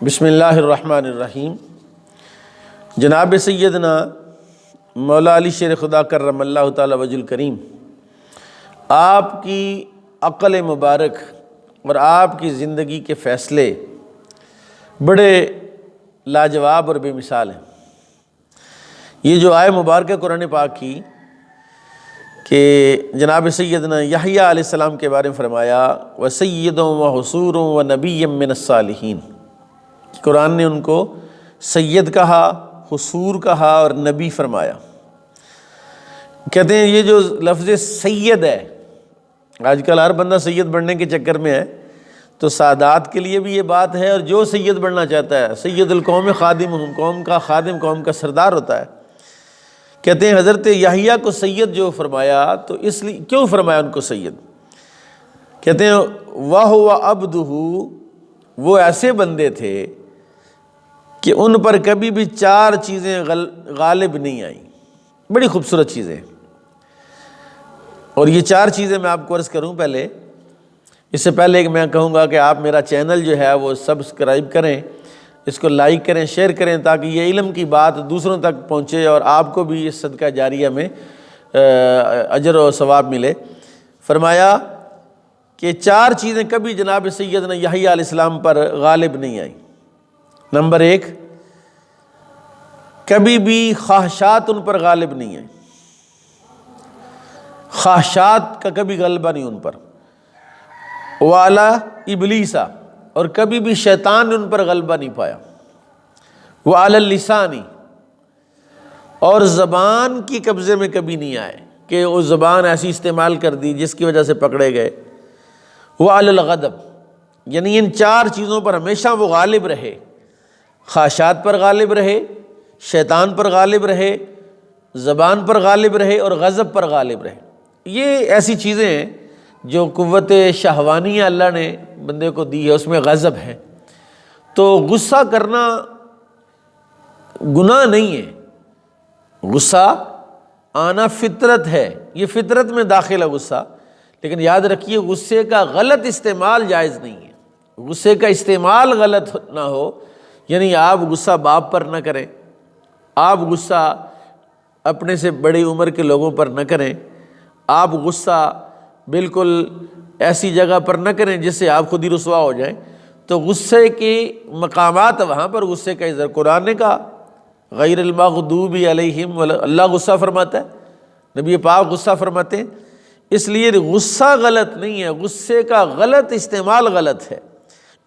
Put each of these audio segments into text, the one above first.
بسم اللہ الرحمن الرحیم۔ جناب سیدنا مولا علی شیر خدا کرم اللہ تعالی وجہ الکریم، آپ کی عقل مبارک اور آپ کی زندگی کے فیصلے بڑے لاجواب اور بے مثال ہیں۔ یہ جو آیت مبارکہ قرآن پاک کی کہ جناب سیدنا یحییٰ علیہ السلام کے بارے میں فرمایا وَسَيِّدٌ وَحُصُورٌ وَنَبِيٌّ مِّنَ الصَّالِحِينَ، قرآن نے ان کو سید کہا، حصور کہا اور نبی فرمایا۔ کہتے ہیں یہ جو لفظ سید ہے، آج کل ہر بندہ سید بننے کے چکر میں ہے، تو سادات کے لیے بھی یہ بات ہے، اور جو سید بننا چاہتا ہے، سید القوم خادمہم، قوم کا خادم قوم کا سردار ہوتا ہے۔ کہتے ہیں حضرت یحییٰ کو سید جو فرمایا تو اس لیے کیوں فرمایا ان کو سید؟ کہتے ہیں وَهُوَ عَبْدُهُ، وہ ایسے بندے تھے کہ ان پر کبھی بھی چار چیزیں غالب نہیں آئیں۔ بڑی خوبصورت چیزیں، اور یہ چار چیزیں میں آپ کو عرض کروں پہلے، اس سے پہلے کہ میں کہوں گا کہ آپ میرا چینل جو ہے وہ سبسکرائب کریں، اس کو لائک کریں، شیئر کریں، تاکہ یہ علم کی بات دوسروں تک پہنچے اور آپ کو بھی اس صدقہ جاریہ میں اجر و ثواب ملے۔ فرمایا کہ چار چیزیں کبھی جناب سیدنا یحییٰ علیہ السلام پر غالب نہیں آئیں۔ نمبر ایک، کبھی بھی خواہشات ان پر غالب نہیں آئیں، خواہشات کا کبھی غلبہ نہیں ان پر۔ وَعَلَىٰ إِبْلِيسَ، اور کبھی بھی شیطان نے ان پر غلبہ نہیں پایا۔ وَعَلَى اللِّسَانِ، اور زبان کی قبضے میں کبھی نہیں آئے کہ وہ زبان ایسی استعمال کر دی جس کی وجہ سے پکڑے گئے۔ وَعَلَى الْغَضَبِ، یعنی ان چار چیزوں پر ہمیشہ وہ غالب رہے، خواہشات پر غالب رہے، شیطان پر غالب رہے، زبان پر غالب رہے اور غضب پر غالب رہے۔ یہ ایسی چیزیں ہیں جو قوت شہوانیہ اللہ نے بندے کو دی ہے، اس میں غضب ہے۔ تو غصہ کرنا گناہ نہیں ہے، غصہ آنا فطرت ہے، یہ فطرت میں داخل ہے غصہ، لیکن یاد رکھیے غصے کا غلط استعمال جائز نہیں ہے۔ غصے کا استعمال غلط نہ ہو، یعنی آپ غصہ باپ پر نہ کریں، آپ غصہ اپنے سے بڑی عمر کے لوگوں پر نہ کریں، آپ غصہ بالکل ایسی جگہ پر نہ کریں جس سے آپ خود ہی رسوا ہو جائیں۔ تو غصے کے مقامات وہاں پر غصے کا اظہار، قرآن نے کہا غیر المغضوب علیہم، اللہ غصہ فرماتا ہے، نبی پاک غصہ فرماتے ہیں، اس لیے غصہ غلط نہیں ہے، غصے کا غلط استعمال غلط ہے۔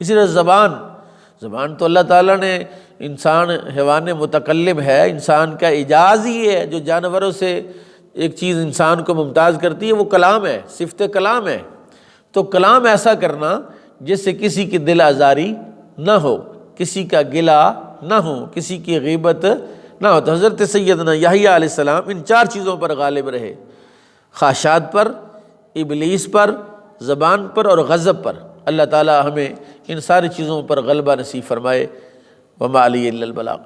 اسی طرح زبان تو اللہ تعالیٰ نے، انسان حیوان متکلم ہے، انسان کا اعجاز ہی ہے، جو جانوروں سے ایک چیز انسان کو ممتاز کرتی ہے وہ کلام ہے، صفت کلام ہے۔ تو کلام ایسا کرنا جس سے کسی کی دل آزاری نہ ہو، کسی کا گلہ نہ ہو، کسی کی غیبت نہ ہو۔ تو حضرت سیدنا یحییٰ علیہ السلام ان چار چیزوں پر غالب رہے، خواہشات پر، ابلیس پر، زبان پر اور غضب پر۔ اللہ تعالی ہمیں ان ساری چیزوں پر غلبہ نصیب فرمائے۔ وما علی الا البلاغ۔